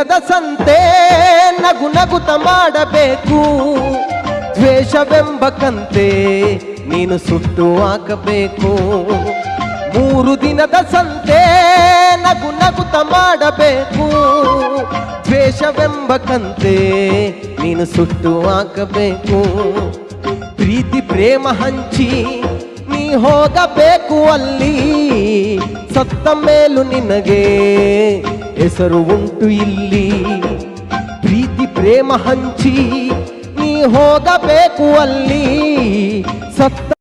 ದಿನದ ಸಂತೆ ನಗು ನಗುತ ಮಾಡಬೇಕು, ದ್ವೇಷವೆಂಬ ಕಂತೆ ನೀನು ಸುಟ್ಟು ಹಾಕಬೇಕು. 3 ದಿನದ ಸಂತೆ ನಗು ನಗುತ ಮಾಡಬೇಕು, ದ್ವೇಷವೆಂಬ ಕಂತೆ ನೀನು ಸುಟ್ಟು ಹಾಕಬೇಕು. ಪ್ರೀತಿ ಪ್ರೇಮ ಹಂಚಿ ನೀ ಹೋಗಬೇಕು ಅಲ್ಲಿ, ಸತ್ತ ಮೇಲೂ ನಿನಗೆ ಹೆಸರು ಉಂಟು ಇಲ್ಲಿ. ಪ್ರೀತಿ ಪ್ರೇಮ ಹಂಚಿ ನೀ ಹೋಗಬೇಕು ಅಲ್ಲಿ, ಸತ್ತ